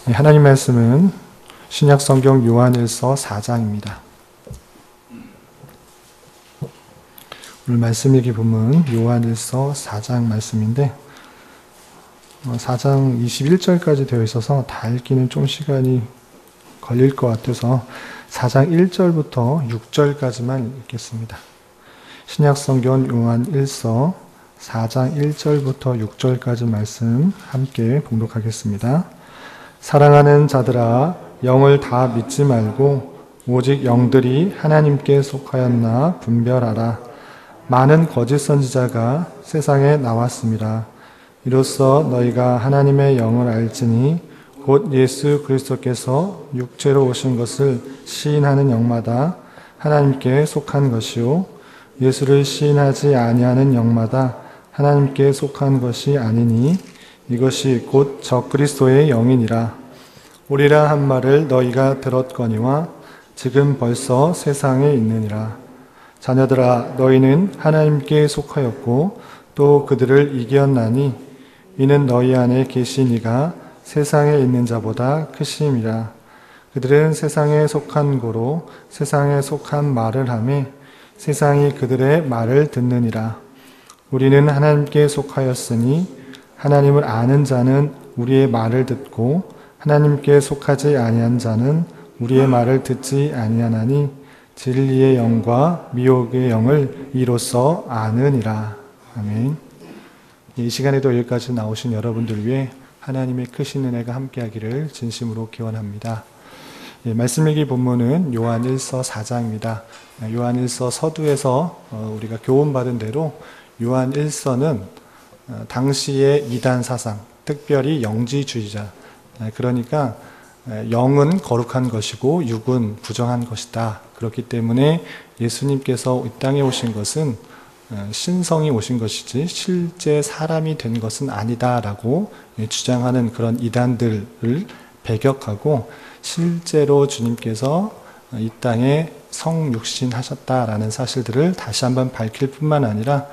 하나님 말씀은 신약 성경 요한일서 4장입니다. 오늘 말씀 읽기 본문 요한일서 4장 말씀인데 4장 21절까지 되어 있어서 다 읽기는 좀 시간이 걸릴 것 같아서 4장 1절부터 6절까지만 읽겠습니다. 신약 성경 요한일서 4장 1절부터 6절까지 말씀 함께 봉독하겠습니다. 사랑하는 자들아, 영을 다 믿지 말고 오직 영들이 하나님께 속하였나 분별하라. 많은 거짓 선지자가 세상에 나왔습니다. 이로써 너희가 하나님의 영을 알지니 곧 예수 그리스도께서 육체로 오신 것을 시인하는 영마다 하나님께 속한 것이요 예수를 시인하지 아니하는 영마다 하나님께 속한 것이 아니니 이것이 곧 적그리스도의 영이니라. 오리라 한 말을 너희가 들었거니와 지금 벌써 세상에 있느니라. 자녀들아, 너희는 하나님께 속하였고 또 그들을 이겼나니 이는 너희 안에 계신 이가 세상에 있는 자보다 크심이라. 그들은 세상에 속한 고로 세상에 속한 말을 하며 세상이 그들의 말을 듣느니라. 우리는 하나님께 속하였으니 하나님을 아는 자는 우리의 말을 듣고 하나님께 속하지 아니한 자는 우리의 말을 듣지 아니하나니 진리의 영과 미혹의 영을 이로써 아느니라. 아멘. 이 시간에도 여기까지 나오신 여러분들 위해 하나님의 크신 은혜가 함께하기를 진심으로 기원합니다. 말씀 읽기 본문은 요한일서 4장입니다. 요한일서 서두에서 우리가 교훈받은 대로 요한일서는 당시의 이단 사상, 특별히 영지주의자, 그러니까 영은 거룩한 것이고 육은 부정한 것이다. 그렇기 때문에 예수님께서 이 땅에 오신 것은 신성이 오신 것이지 실제 사람이 된 것은 아니다라고 주장하는 그런 이단들을 배격하고 실제로 주님께서 이 땅에 성육신하셨다라는 사실들을 다시 한번 밝힐 뿐만 아니라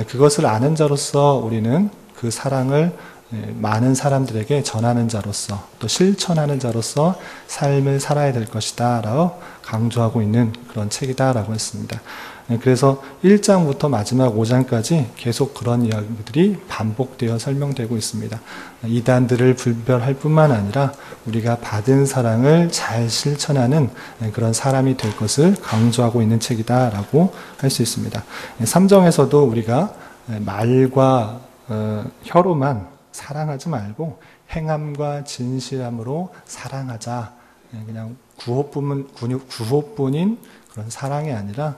그것을 아는 자로서 우리는 그 사랑을 많은 사람들에게 전하는 자로서 또 실천하는 자로서 삶을 살아야 될 것이다 라고 강조하고 있는 그런 책이다 라고 했습니다. 그래서 1장부터 마지막 5장까지 계속 그런 이야기들이 반복되어 설명되고 있습니다. 이단들을 분별할 뿐만 아니라 우리가 받은 사랑을 잘 실천하는 그런 사람이 될 것을 강조하고 있는 책이다 라고 할 수 있습니다. 3장에서도 우리가 말과 혀로만 사랑하지 말고 행함과 진실함으로 사랑하자. 그냥 구호뿐인 그런 사랑이 아니라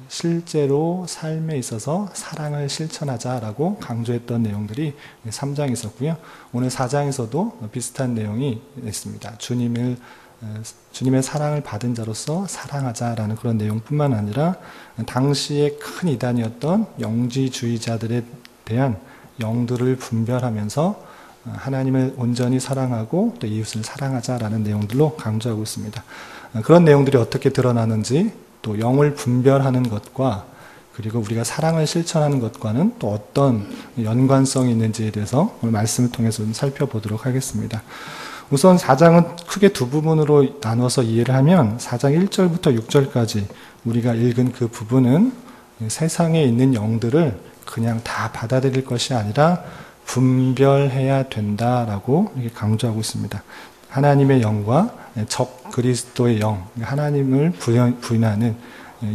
실제로 삶에 있어서 사랑을 실천하자라고 강조했던 내용들이 3장에 있었고요. 오늘 4장에서도 비슷한 내용이 있습니다. 주님의 사랑을 받은 자로서 사랑하자라는 그런 내용뿐만 아니라 당시의 큰 이단이었던 영지주의자들에 대한 영들을 분별하면서 하나님을 온전히 사랑하고 또 이웃을 사랑하자라는 내용들로 강조하고 있습니다. 그런 내용들이 어떻게 드러나는지 또 영을 분별하는 것과 그리고 우리가 사랑을 실천하는 것과는 또 어떤 연관성이 있는지에 대해서 오늘 말씀을 통해서 좀 살펴보도록 하겠습니다. 우선 4장은 크게 두 부분으로 나눠서 이해를 하면 4장 1절부터 6절까지 우리가 읽은 그 부분은 세상에 있는 영들을 그냥 다 받아들일 것이 아니라 분별해야 된다라고 이렇게 강조하고 있습니다. 하나님의 영과 적 그리스도의 영, 하나님을 부인하는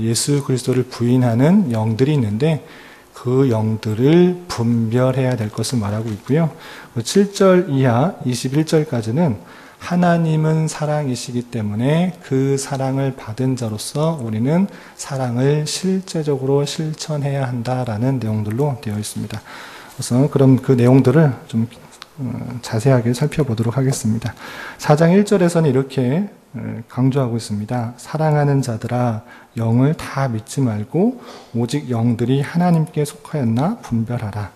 예수 그리스도를 부인하는 영들이 있는데 그 영들을 분별해야 될 것을 말하고 있고요. 7절 이하 21절까지는 하나님은 사랑이시기 때문에 그 사랑을 받은 자로서 우리는 사랑을 실제적으로 실천해야 한다라는 내용들로 되어 있습니다. 그래서 그럼 그 내용들을 좀 자세하게 살펴보도록 하겠습니다. 4장 1절에서는 이렇게 강조하고 있습니다. 사랑하는 자들아, 영을 다 믿지 말고 오직 영들이 하나님께 속하였나 분별하라.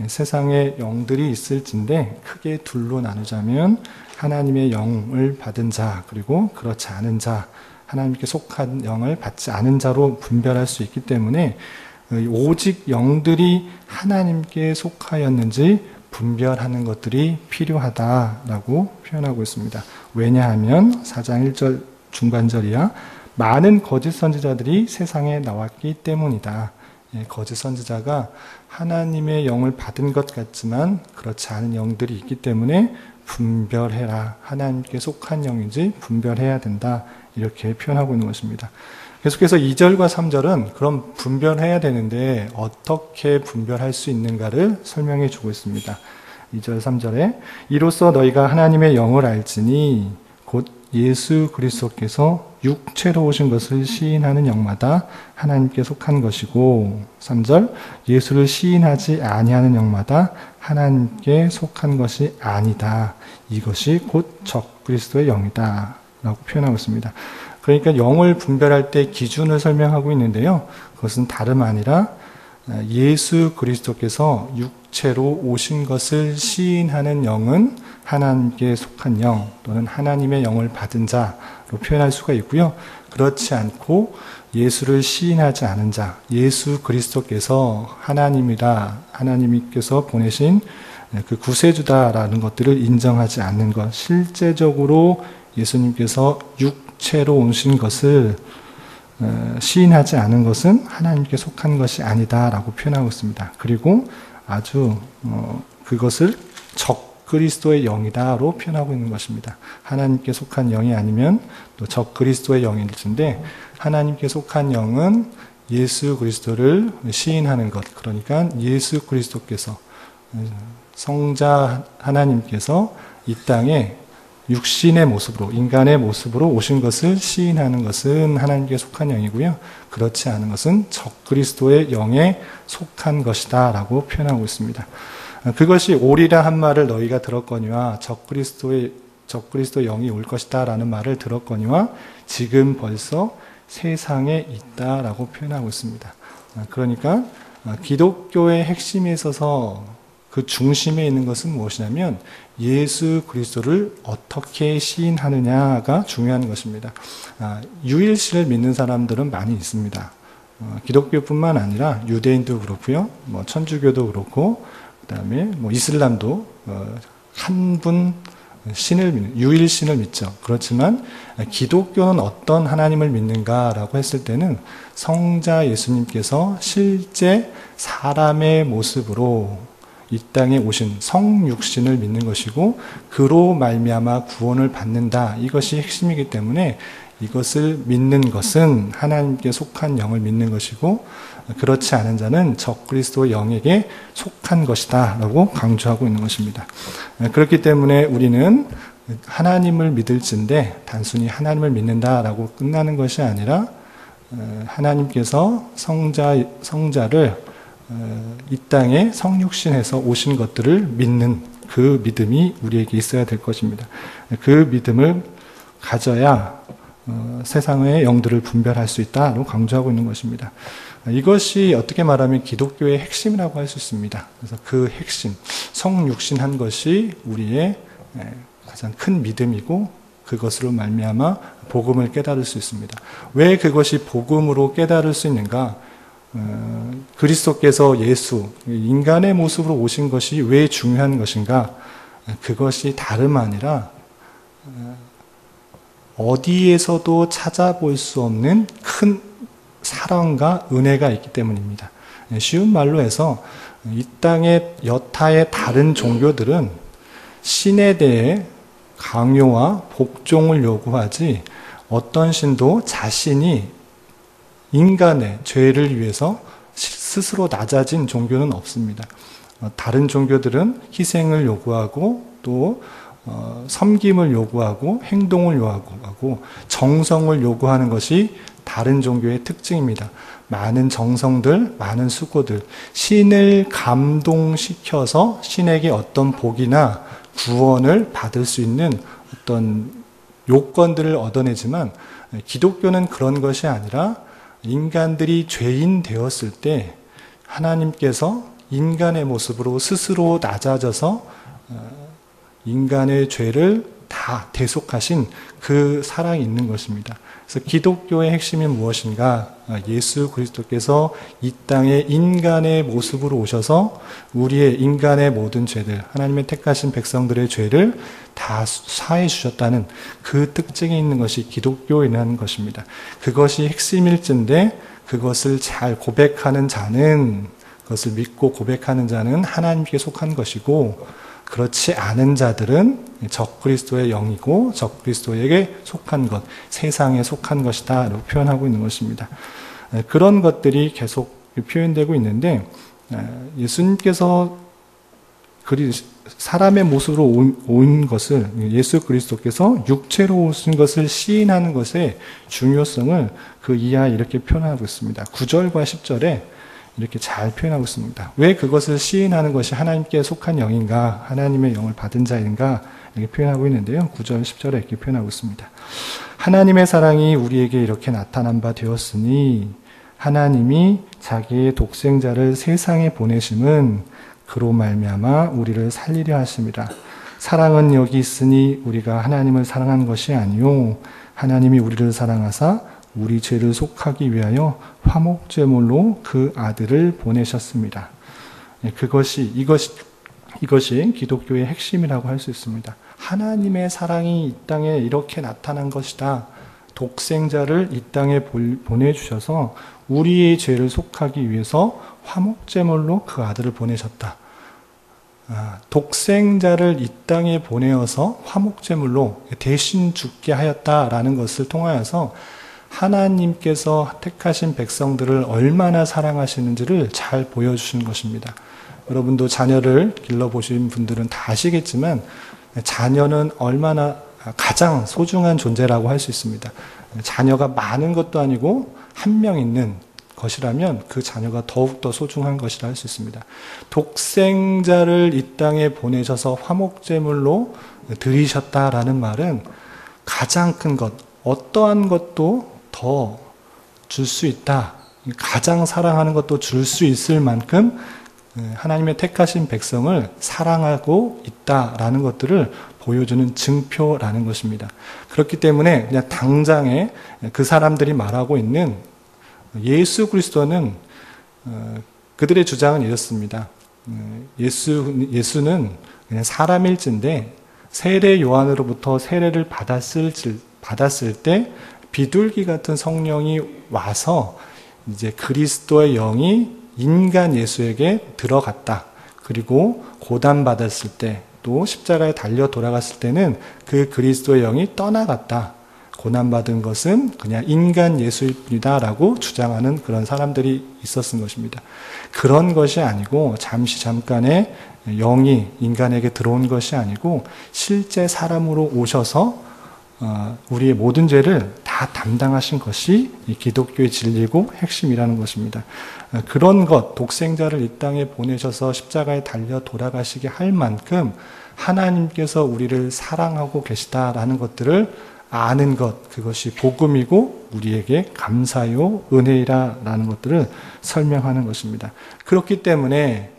세상에 영들이 있을진데 크게 둘로 나누자면 하나님의 영을 받은 자 그리고 그렇지 않은 자, 하나님께 속한 영을 받지 않은 자로 분별할 수 있기 때문에 오직 영들이 하나님께 속하였는지 분별하는 것들이 필요하다라고 표현하고 있습니다. 왜냐하면 4장 1절 중반절이야 많은 거짓 선지자들이 세상에 나왔기 때문이다. 거짓 선지자가 하나님의 영을 받은 것 같지만 그렇지 않은 영들이 있기 때문에 분별해라. 하나님께 속한 영인지 분별해야 된다. 이렇게 표현하고 있는 것입니다. 계속해서 2절과 3절은 그럼 분별해야 되는데 어떻게 분별할 수 있는가를 설명해 주고 있습니다. 2절 3절에 이로써 너희가 하나님의 영을 알지니 곧 예수 그리스도께서 육체로 오신 것을 시인하는 영마다 하나님께 속한 것이고 3절 예수를 시인하지 아니하는 영마다 하나님께 속한 것이 아니다. 이것이 곧 적그리스도의 영이다 라고 표현하고 있습니다. 그러니까 영을 분별할 때 기준을 설명하고 있는데요. 그것은 다름 아니라 예수 그리스도께서 육체로 오신 것을 시인하는 영은 하나님께 속한 영 또는 하나님의 영을 받은 자로 표현할 수가 있고요. 그렇지 않고 예수를 시인하지 않은 자, 예수 그리스도께서 하나님이라 하나님께서 보내신 그 구세주다라는 것들을 인정하지 않는 것, 실제적으로 예수님께서 육체로 오신 것을 시인하지 않은 것은 하나님께 속한 것이 아니다라고 표현하고 있습니다. 그리고 아주 그것을 적그리스도의 영이다로 표현하고 있는 것입니다. 하나님께 속한 영이 아니면 또 적그리스도의 영일 텐데 하나님께 속한 영은 예수 그리스도를 시인하는 것, 그러니까 예수 그리스도께서 성자 하나님께서 이 땅에 육신의 모습으로, 인간의 모습으로 오신 것을 시인하는 것은 하나님께 속한 영이고요. 그렇지 않은 것은 적그리스도의 영에 속한 것이다 라고 표현하고 있습니다. 그것이 오리라 한 말을 너희가 들었거니와 적그리스도의 영이 올 것이다 라는 말을 들었거니와 지금 벌써 세상에 있다 라고 표현하고 있습니다. 그러니까 기독교의 핵심에 있어서 그 중심에 있는 것은 무엇이냐면 예수 그리스도를 어떻게 시인하느냐가 중요한 것입니다. 유일신을 믿는 사람들은 많이 있습니다. 기독교뿐만 아니라 유대인도 그렇고요, 천주교도 그렇고, 그다음에 이슬람도 한 분 신을 믿는 유일신을 믿죠. 그렇지만 기독교는 어떤 하나님을 믿는가라고 했을 때는 성자 예수님께서 실제 사람의 모습으로 이 땅에 오신 성육신을 믿는 것이고 그로 말미암아 구원을 받는다. 이것이 핵심이기 때문에 이것을 믿는 것은 하나님께 속한 영을 믿는 것이고 그렇지 않은 자는 적그리스도의 영에게 속한 것이다 라고 강조하고 있는 것입니다. 그렇기 때문에 우리는 하나님을 믿을진데 단순히 하나님을 믿는다라고 끝나는 것이 아니라 하나님께서 성자를 이 땅에 성육신해서 오신 것들을 믿는 그 믿음이 우리에게 있어야 될 것입니다. 그 믿음을 가져야 세상의 영들을 분별할 수 있다고 강조하고 있는 것입니다. 이것이 어떻게 말하면 기독교의 핵심이라고 할 수 있습니다. 그래서 그 핵심, 성육신한 것이 우리의 가장 큰 믿음이고 그것으로 말미암아 복음을 깨달을 수 있습니다. 왜 그것이 복음으로 깨달을 수 있는가? 그리스도께서 예수, 인간의 모습으로 오신 것이 왜 중요한 것인가? 그것이 다름 아니라 어디에서도 찾아볼 수 없는 큰 사랑과 은혜가 있기 때문입니다. 쉬운 말로 해서 이 땅의 여타의 다른 종교들은 신에 대해 강요와 복종을 요구하지 어떤 신도 자신이 인간의 죄를 위해서 스스로 낮아진 종교는 없습니다. 다른 종교들은 희생을 요구하고 또 섬김을 요구하고 행동을 요구하고 정성을 요구하는 것이 다른 종교의 특징입니다. 많은 정성들, 많은 수고들, 신을 감동시켜서 신에게 어떤 복이나 구원을 받을 수 있는 어떤 요건들을 얻어내지만 기독교는 그런 것이 아니라 인간들이 죄인 되었을 때 하나님께서 인간의 모습으로 스스로 낮아져서 인간의 죄를 다 대속하신 그 사랑이 있는 것입니다. 그래서 기독교의 핵심이 무엇인가? 예수 그리스도께서 이 땅에 인간의 모습으로 오셔서 우리의 인간의 모든 죄들, 하나님의 택하신 백성들의 죄를 다 사해 주셨다는 그 특징이 있는 것이 기독교인이라는 것입니다. 그것이 핵심일진데 그것을 잘 고백하는 자는, 그것을 믿고 고백하는 자는 하나님께 속한 것이고, 그렇지 않은 자들은 적그리스도의 영이고 적그리스도에게 속한 것, 세상에 속한 것이다 라고 표현하고 있는 것입니다. 그런 것들이 계속 표현되고 있는데, 예수님께서 사람의 모습으로 온 것을, 예수 그리스도께서 육체로 오신 것을 시인하는 것의 중요성을 그 이하에 이렇게 표현하고 있습니다. 9절과 10절에 이렇게 잘 표현하고 있습니다. 왜 그것을 시인하는 것이 하나님께 속한 영인가, 하나님의 영을 받은 자인가 이렇게 표현하고 있는데요. 9절, 10절에 이렇게 표현하고 있습니다. 하나님의 사랑이 우리에게 이렇게 나타난 바 되었으니 하나님이 자기의 독생자를 세상에 보내심은 그로 말미암아 우리를 살리려 하심이라. 사랑은 여기 있으니 우리가 하나님을 사랑한 것이 아니요 하나님이 우리를 사랑하사 우리 죄를 속하기 위하여 화목제물로 그 아들을 보내셨습니다. 이것이 기독교의 핵심이라고 할 수 있습니다. 하나님의 사랑이 이 땅에 이렇게 나타난 것이다. 독생자를 이 땅에 보내주셔서 우리의 죄를 속하기 위해서 화목제물로 그 아들을 보내셨다. 독생자를 이 땅에 보내어서 화목제물로 대신 죽게 하였다라는 것을 통하여서 하나님께서 택하신 백성들을 얼마나 사랑하시는지를 잘 보여주신 것입니다. 여러분도 자녀를 길러보신 분들은 다 아시겠지만 자녀는 얼마나 가장 소중한 존재라고 할 수 있습니다. 자녀가 많은 것도 아니고 한 명 있는 것이라면 그 자녀가 더욱더 소중한 것이라 할 수 있습니다. 독생자를 이 땅에 보내셔서 화목제물로 드리셨다라는 말은 가장 큰 것, 어떠한 것도 더 줄 수 있다. 가장 사랑하는 것도 줄 수 있을 만큼 하나님의 택하신 백성을 사랑하고 있다라는 것들을 보여주는 증표라는 것입니다. 그렇기 때문에 그냥 당장에 그 사람들이 말하고 있는 예수 그리스도는 그들의 주장은 이렇습니다. 예수는 그냥 사람일진데 세례 요한으로부터 세례를 받았을 때 비둘기 같은 성령이 와서 이제 그리스도의 영이 인간 예수에게 들어갔다. 그리고 고난받았을 때 또 십자가에 달려 돌아갔을 때는 그 그리스도의 영이 떠나갔다. 고난받은 것은 그냥 인간 예수일 뿐이다라고 주장하는 그런 사람들이 있었던 것입니다. 그런 것이 아니고 잠깐의 영이 인간에게 들어온 것이 아니고 실제 사람으로 오셔서 우리의 모든 죄를 다 담당하신 것이 이 기독교의 진리고 핵심이라는 것입니다. 그런 것, 독생자를 이 땅에 보내셔서 십자가에 달려 돌아가시게 할 만큼 하나님께서 우리를 사랑하고 계시다라는 것들을 아는 것, 그것이 복음이고 우리에게 감사요 은혜이라라는 것들을 설명하는 것입니다. 그렇기 때문에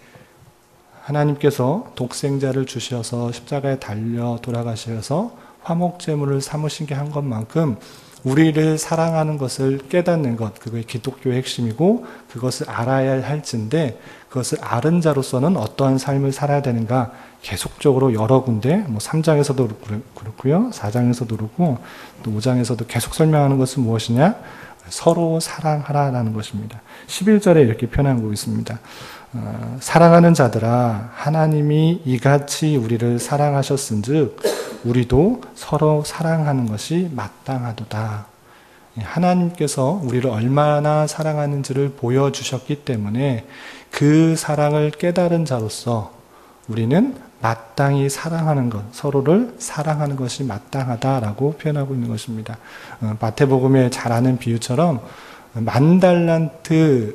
하나님께서 독생자를 주셔서 십자가에 달려 돌아가셔서 화목제물을 삼으시게 한 것만큼 우리를 사랑하는 것을 깨닫는 것, 그게 기독교의 핵심이고 그것을 알아야 할진데 그것을 아는 자로서는 어떠한 삶을 살아야 되는가 계속적으로 여러 군데 3장에서도 그렇고요, 4장에서도 그렇고 또 5장에서도 계속 설명하는 것은 무엇이냐? 서로 사랑하라라는 것입니다. 11절에 이렇게 표현하고 있습니다. 사랑하는 자들아 하나님이 이같이 우리를 사랑하셨은즉 우리도 서로 사랑하는 것이 마땅하도다. 하나님께서 우리를 얼마나 사랑하는지를 보여주셨기 때문에 그 사랑을 깨달은 자로서 우리는 마땅히 사랑하는 것, 서로를 사랑하는 것이 마땅하다라고 표현하고 있는 것입니다. 마태복음에 잘 아는 비유처럼 10,000달란트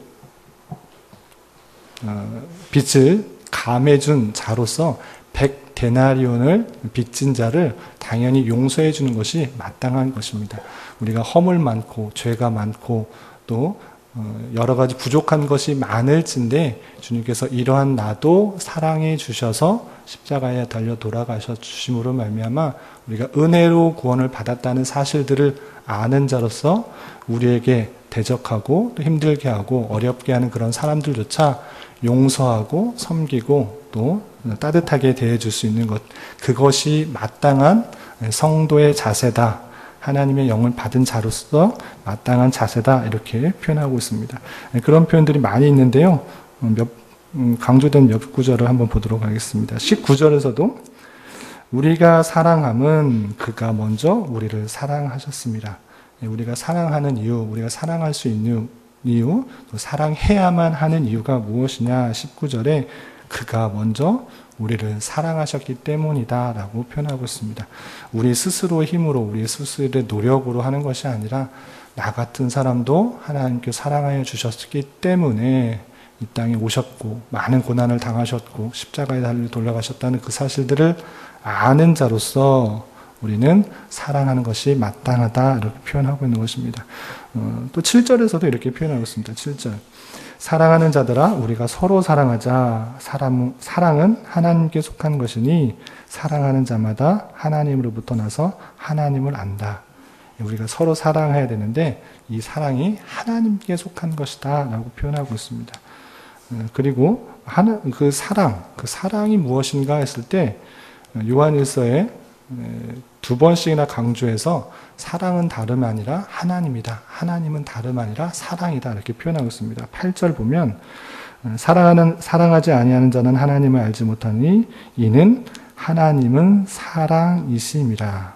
빚을 감해준 자로서 100데나리온을 빚진 자를 당연히 용서해 주는 것이 마땅한 것입니다. 우리가 허물 많고 죄가 많고 또 여러 가지 부족한 것이 많을진데 주님께서 이러한 나도 사랑해 주셔서 십자가에 달려 돌아가셔 주심으로 말미암아 우리가 은혜로 구원을 받았다는 사실들을 아는 자로서 우리에게 대적하고 또 힘들게 하고 어렵게 하는 그런 사람들조차 용서하고 섬기고 또 따뜻하게 대해줄 수 있는 것, 그것이 마땅한 성도의 자세다. 하나님의 영을 받은 자로서 마땅한 자세다, 이렇게 표현하고 있습니다. 그런 표현들이 많이 있는데요. 강조된 몇 구절을 한번 보도록 하겠습니다. 19절에서도 우리가 사랑함은 그가 먼저 우리를 사랑하셨습니다. 우리가 사랑하는 이유, 우리가 사랑할 수 있는 이유, 또 사랑해야만 하는 이유가 무엇이냐? 19절에 그가 먼저 우리를 사랑하셨기 때문이다 라고 표현하고 있습니다. 우리 스스로의 힘으로, 우리 스스로의 노력으로 하는 것이 아니라 나 같은 사람도 하나님께 사랑하여 주셨기 때문에 이 땅에 오셨고 많은 고난을 당하셨고 십자가에 달려 돌아가셨다는 그 사실들을 아는 자로서 우리는 사랑하는 것이 마땅하다, 이렇게 표현하고 있는 것입니다. 또 7절에서도 이렇게 표현하고 있습니다. 7절. 사랑하는 자들아 우리가 서로 사랑하자. 사랑은 하나님께 속한 것이니 사랑하는 자마다 하나님으로부터 나서 하나님을 안다. 우리가 서로 사랑해야 되는데 이 사랑이 하나님께 속한 것이다 라고 표현하고 있습니다. 그리고 그 사랑이 무엇인가 했을 때 요한일서에 2번씩이나 강조해서 사랑은 다름 아니라 하나님이다. 하나님은 다름 아니라 사랑이다. 이렇게 표현하고 있습니다. 8절 보면 사랑하지 아니하는 자는 하나님을 알지 못하니 이는 하나님은 사랑이심이라.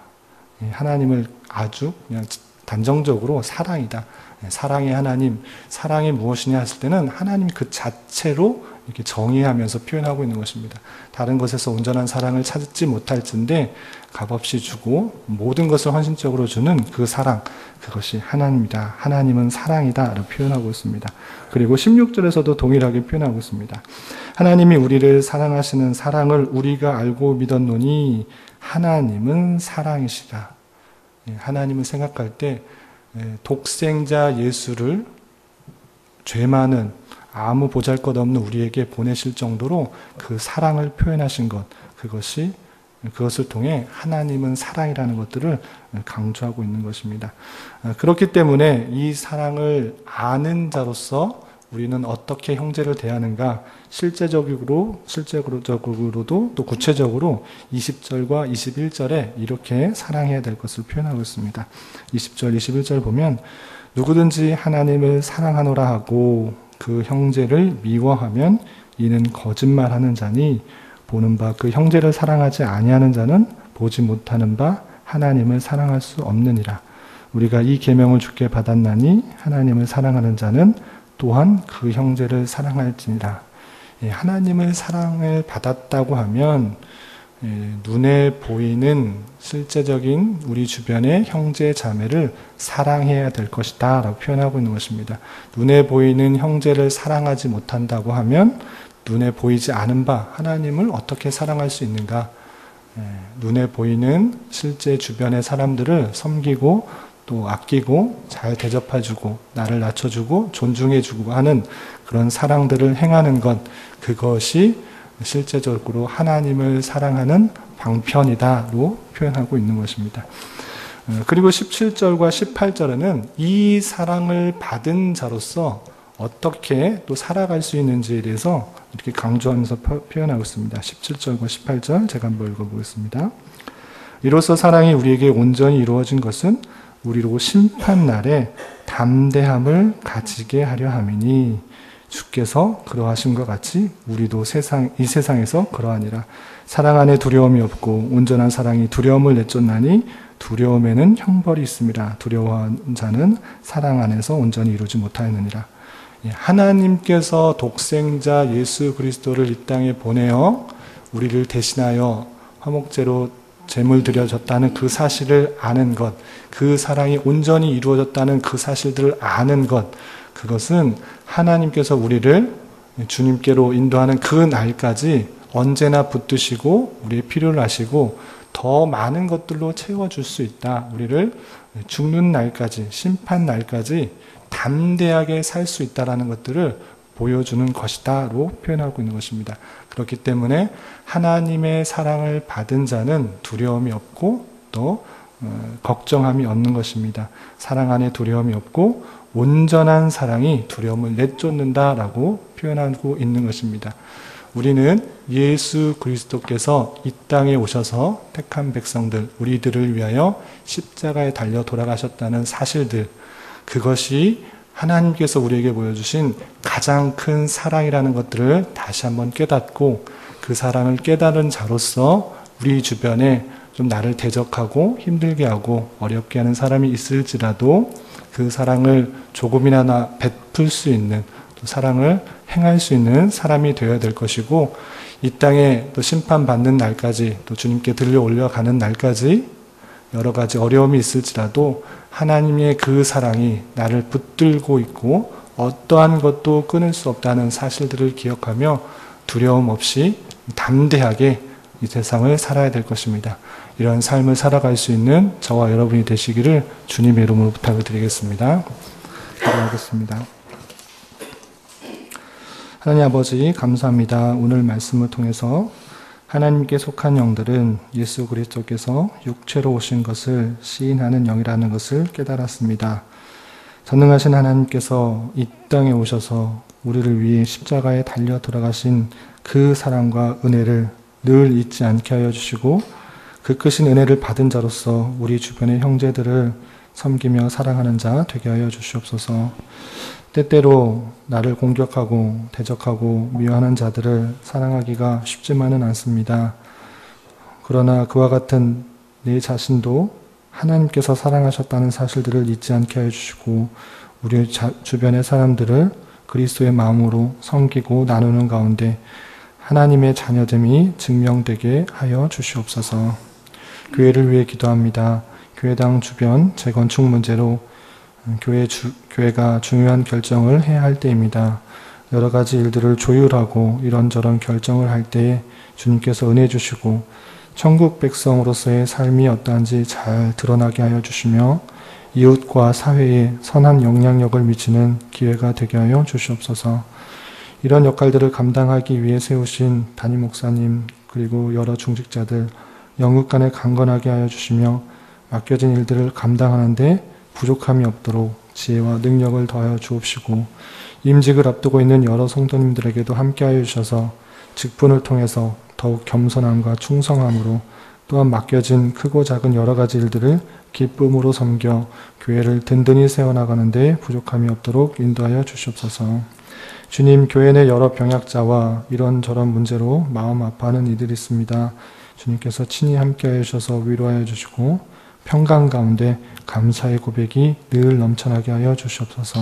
하나님을 아주 그냥 단정적으로 사랑이다. 사랑의 하나님, 사랑이 무엇이냐 했을 때는 하나님 그 자체로 이렇게 정의하면서 표현하고 있는 것입니다. 다른 것에서 온전한 사랑을 찾지 못할진데 값없이 주고 모든 것을 헌신적으로 주는 그 사랑, 그것이 하나님이다. 하나님은 사랑이다 라고 표현하고 있습니다. 그리고 16절에서도 동일하게 표현하고 있습니다. 하나님이 우리를 사랑하시는 사랑을 우리가 알고 믿었노니 하나님은 사랑이시다. 하나님을 생각할 때 독생자 예수를 죄 많은 아무 보잘것없는 우리에게 보내실 정도로 그 사랑을 표현하신 것, 그것을 통해 하나님은 사랑이라는 것들을 강조하고 있는 것입니다. 그렇기 때문에 이 사랑을 아는 자로서 우리는 어떻게 형제를 대하는가, 실제적으로도 또 구체적으로 20절과 21절에 이렇게 사랑해야 될 것을 표현하고 있습니다. 20절, 21절 보면 누구든지 하나님을 사랑하노라 하고 그 형제를 미워하면 이는 거짓말하는 자니 보는 바 그 형제를 사랑하지 아니하는 자는 보지 못하는 바 하나님을 사랑할 수 없느니라. 우리가 이 계명을 주께 받았나니 하나님을 사랑하는 자는 또한 그 형제를 사랑할지니라. 하나님을 사랑을 받았다고 하면 눈에 보이는 실제적인 우리 주변의 형제 자매를 사랑해야 될 것이다 라고 표현하고 있는 것입니다. 눈에 보이는 형제를 사랑하지 못한다고 하면 눈에 보이지 않은 바 하나님을 어떻게 사랑할 수 있는가? 눈에 보이는 실제 주변의 사람들을 섬기고 또 아끼고 잘 대접해주고 나를 낮춰주고 존중해주고 하는 그런 사랑들을 행하는 것, 그것이 실제적으로 하나님을 사랑하는 방편이다로 표현하고 있는 것입니다. 그리고 17절과 18절에는 이 사랑을 받은 자로서 어떻게 또 살아갈 수 있는지에 대해서 이렇게 강조하면서 표현하고 있습니다. 17절과 18절 제가 한번 읽어보겠습니다. 이로써 사랑이 우리에게 온전히 이루어진 것은 우리로 심판날에 담대함을 가지게 하려 함이니 주께서 그러하신 것 같이 우리도 이 세상에서 그러하니라. 사랑 안에 두려움이 없고 온전한 사랑이 두려움을 내쫓나니 두려움에는 형벌이 있음이라. 두려워한 자는 사랑 안에서 온전히 이루지 못하였느니라. 하나님께서 독생자 예수 그리스도를 이 땅에 보내어 우리를 대신하여 화목제로 제물 드려졌다는 그 사실을 아는 것, 그 사랑이 온전히 이루어졌다는 그 사실들을 아는 것, 그것은 하나님께서 우리를 주님께로 인도하는 그 날까지 언제나 붙드시고 우리의 필요를 아시고 더 많은 것들로 채워줄 수 있다. 우리를 죽는 날까지, 심판 날까지 담대하게 살 수 있다라는 것들을 보여주는 것이다로 표현하고 있는 것입니다. 그렇기 때문에 하나님의 사랑을 받은 자는 두려움이 없고 또 걱정함이 없는 것입니다. 사랑 안에 두려움이 없고 온전한 사랑이 두려움을 내쫓는다라고 표현하고 있는 것입니다. 우리는 예수 그리스도께서 이 땅에 오셔서 택한 백성들, 우리들을 위하여 십자가에 달려 돌아가셨다는 사실들, 그것이 하나님께서 우리에게 보여주신 가장 큰 사랑이라는 것들을 다시 한번 깨닫고 그 사랑을 깨달은 자로서 우리 주변에 좀 나를 대적하고 힘들게 하고 어렵게 하는 사람이 있을지라도 그 사랑을 조금이나마 베풀 수 있는, 또 사랑을 행할 수 있는 사람이 되어야 될 것이고, 이 땅에 또 심판받는 날까지, 또 주님께 들려 올려가는 날까지 여러 가지 어려움이 있을지라도 하나님의 그 사랑이 나를 붙들고 있고 어떠한 것도 끊을 수 없다는 사실들을 기억하며 두려움 없이 담대하게 이 세상을 살아야 될 것입니다. 이런 삶을 살아갈 수 있는 저와 여러분이 되시기를 주님의 이름으로 부탁을 드리겠습니다. 기도하겠습니다. 하나님 아버지, 감사합니다. 오늘 말씀을 통해서 하나님께 속한 영들은 예수 그리스도께서 육체로 오신 것을 시인하는 영이라는 것을 깨달았습니다. 전능하신 하나님께서 이 땅에 오셔서 우리를 위해 십자가에 달려 들어가신 그 사랑과 은혜를 늘 잊지 않게 하여 주시고, 그 크신 은혜를 받은 자로서 우리 주변의 형제들을 섬기며 사랑하는 자 되게 하여 주시옵소서. 때때로 나를 공격하고 대적하고 미워하는 자들을 사랑하기가 쉽지만은 않습니다. 그러나 그와 같은 내 자신도 하나님께서 사랑하셨다는 사실들을 잊지 않게 하여 주시고, 우리 주변의 사람들을 그리스도의 마음으로 섬기고 나누는 가운데 하나님의 자녀됨이 증명되게 하여 주시옵소서. 교회를 위해 기도합니다. 교회당 주변 재건축 문제로 교회가 중요한 결정을 해야 할 때입니다. 여러 가지 일들을 조율하고 이런저런 결정을 할 때에 주님께서 은혜 주시고 천국 백성으로서의 삶이 어떠한지 잘 드러나게 하여 주시며 이웃과 사회에 선한 영향력을 미치는 기회가 되게 하여 주시옵소서. 이런 역할들을 감당하기 위해 세우신 담임 목사님 그리고 여러 중직자들 영육간에 강건하게 하여 주시며 맡겨진 일들을 감당하는데 부족함이 없도록 지혜와 능력을 더하여 주옵시고, 임직을 앞두고 있는 여러 성도님들에게도 함께하여 주셔서 직분을 통해서 더욱 겸손함과 충성함으로 또한 맡겨진 크고 작은 여러 가지 일들을 기쁨으로 섬겨 교회를 든든히 세워나가는데 부족함이 없도록 인도하여 주시옵소서. 주님, 교회 내 여러 병약자와 이런저런 문제로 마음 아파하는 이들이 있습니다. 주님께서 친히 함께하여 주셔서 위로하여 주시고 평강 가운데 감사의 고백이 늘 넘쳐나게 하여 주시옵소서.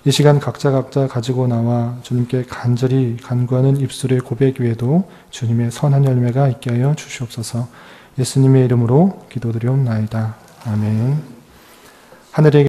이 시간 각자 가지고 나와 주님께 간절히 간구하는 입술의 고백 위에도 주님의 선한 열매가 있게 하여 주시옵소서. 예수님의 이름으로 기도드리옵나이다. 아멘. 하늘에